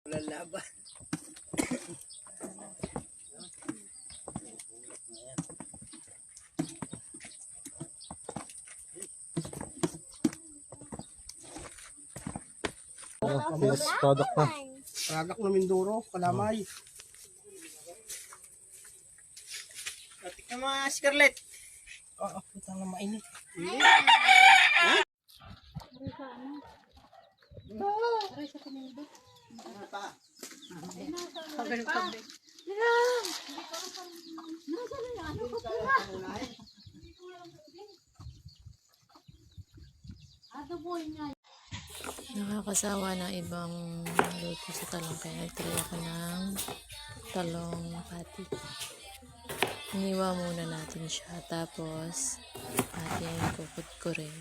Lalaban. Finished product na. Product na Mindoro, Kalamay. Atik na mga Scarlett. Oo, puta na mainit. Nakakasawa ng ibang luto sa talong kaya nagtry ako ng talong pati. Iniwa muna natin siya tapos ating kukut ko rin.